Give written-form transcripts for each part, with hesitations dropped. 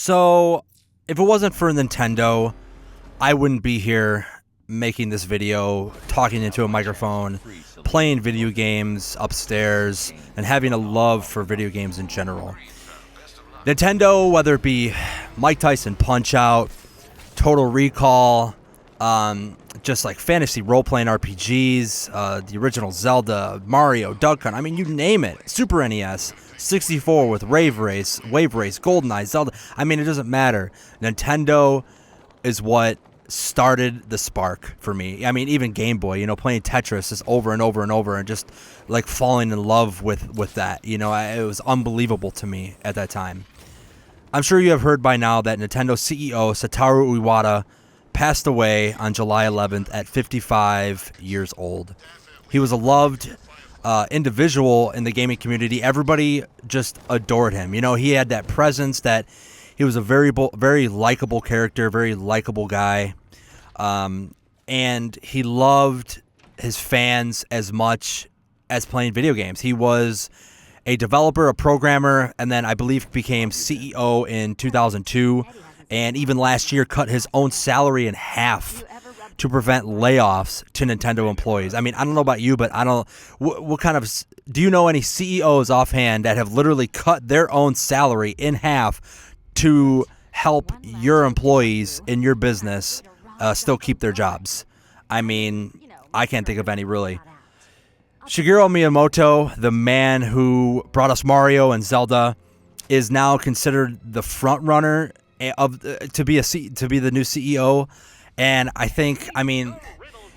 So, if it wasn't for Nintendo, I wouldn't be here making this video, talking into a microphone, playing video games upstairs, and having a love for video games in general. Nintendo, whether it be Mike Tyson Punch-Out, Total Recall, just like fantasy role-playing RPGs, the original Zelda, Mario, Duck Hunt, I mean, you name it. Super NES, 64 with Wave Race, GoldenEye, Zelda. I mean, it doesn't matter. Nintendo is what started the spark for me. I mean, even Game Boy, playing Tetris just over and over and over and just like falling in love with that. It was unbelievable to me at that time. I'm sure you have heard by now that Nintendo CEO Satoru Iwata passed away on July 11th at 55 years old. He was a loved individual in the gaming community. Everybody just adored him. He had that presence, that he was a very likable character, very likable guy. And he loved his fans as much as playing video games. He was a developer, a programmer, and then I believe became CEO in 2002. And even last year cut his own salary in half to prevent layoffs to Nintendo employees. I mean, I don't know about you, but I don't. What kind of do you know any CEOs offhand that have literally cut their own salary in half to help your employees in your business still keep their jobs? I mean, I can't think of any really. Shigeru Miyamoto, the man who brought us Mario and Zelda, is now considered the front runner to be the new CEO. And I think,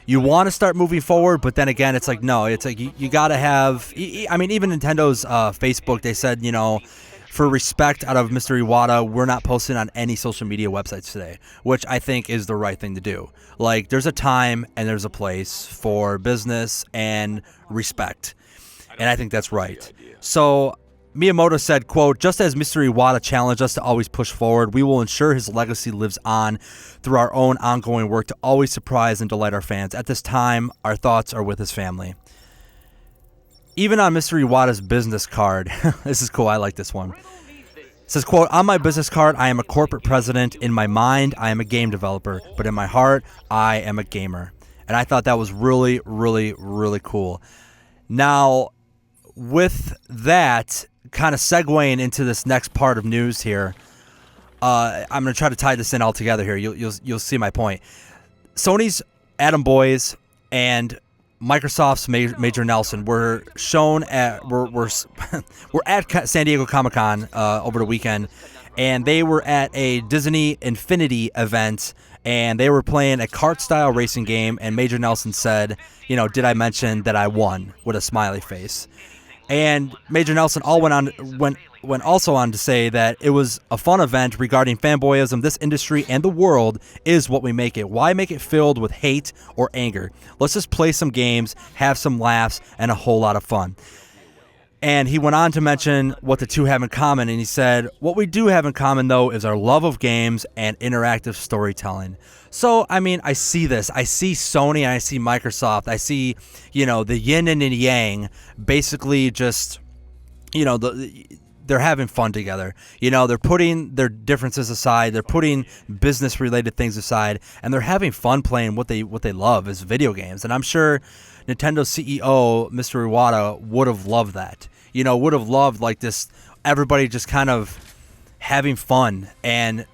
you want to start moving forward, but then again, it's like, no, it's like you got to have, even Nintendo's Facebook, they said, for respect out of Mr. Iwata, we're not posting on any social media websites today, which I think is the right thing to do. Like, there's a time and there's a place for business and respect. And I think that's right. So Miyamoto said, quote, "Just as Mr. Iwata challenged us to always push forward, we will ensure his legacy lives on through our own ongoing work to always surprise and delight our fans. At this time, our thoughts are with his family." Even on Mr. Iwata's business card, this is cool, I like this one. It says, quote, "On my business card, I am a corporate president. In my mind, I am a game developer. But in my heart, I am a gamer." And I thought that was really, really, really cool. Now, with that, kind of segueing into this next part of news here, I'm going to try to tie this in all together here. You'll see my point. Sony's Adam Boyes and Microsoft's Major Nelson were shown at we're at San Diego Comic-Con over the weekend, and they were at a Disney Infinity event, and they were playing a kart-style racing game, and Major Nelson said, "Did I mention that I won?" with a smiley face. And Major Nelson went also on to say that it was a fun event regarding fanboyism. This industry and the world is what we make it. Why make it filled with hate or anger? Let's just play some games, have some laughs, and a whole lot of fun. And he went on to mention what the two have in common, and he said, "What we do have in common, though, is our love of games and interactive storytelling." So, I see this. I see Sony and I see Microsoft. I see, the yin and the yang basically just, they're having fun together. They're putting their differences aside. They're putting business-related things aside, and they're having fun playing what they love is video games. And I'm sure Nintendo's CEO, Mr. Iwata, would have loved that. Would have loved like this, everybody just kind of having fun and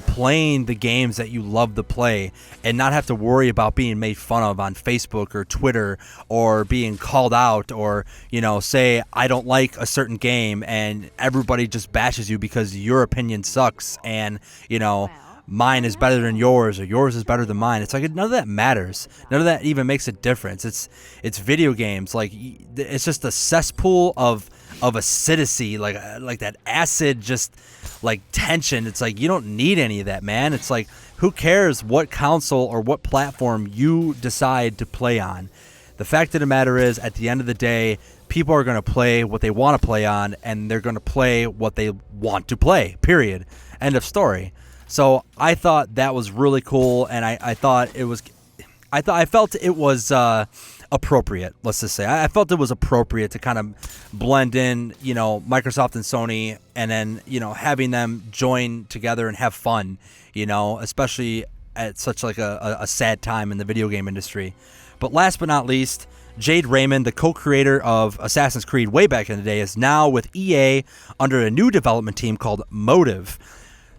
playing the games that you love to play and not have to worry about being made fun of on Facebook or Twitter or being called out or, say, I don't like a certain game and everybody just bashes you because your opinion sucks and, mine is better than yours or yours is better than mine. It's like none of that matters. None of that even makes a difference. It's video games. Like, it's just a cesspool of acidity, like that acid, just like tension. It's like you don't need any of that, man. It's like, who cares what console or what platform you decide to play on? The fact of the matter is, at the end of the day, people are going to play what they want to play on, and they're going to play what they want to play, period. End of story. So I thought that was really cool, and I felt it was a appropriate. Let's just say I felt it was appropriate to kind of blend in, Microsoft and Sony, and then having them join together and have fun, especially at such like a sad time in the video game industry. But last but not least, Jade Raymond, the co-creator of Assassin's Creed way back in the day, is now with EA under a new development team called Motive.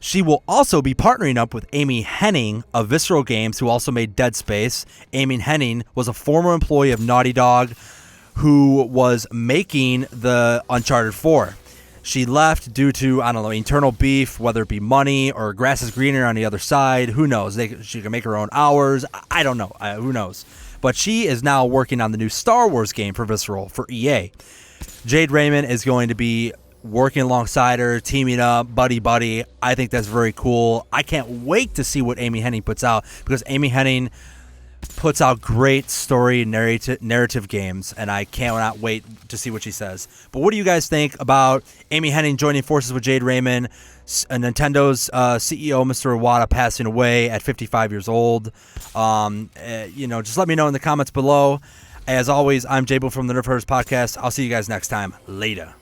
She will also be partnering up with Amy Hening of Visceral Games, who also made Dead Space. Amy Hening was a former employee of Naughty Dog who was making the Uncharted 4. She left due to, internal beef, whether it be money or grass is greener on the other side. Who knows? She can make her own hours. I don't know. Who knows? But she is now working on the new Star Wars game for Visceral, for EA. Jade Raymond is going to be working alongside her, teaming up, buddy. I think that's very cool. I can't wait to see what Amy Hening puts out, because Amy Hening puts out great story narrative games, and I cannot wait to see what she says. But what do you guys think about Amy Hening joining forces with Jade Raymond, Nintendo's CEO, Mr. Iwata, passing away at 55 years old? Just let me know in the comments below. As always, I'm Jable from the Nerf Herders Podcast. I'll see you guys next time. Later.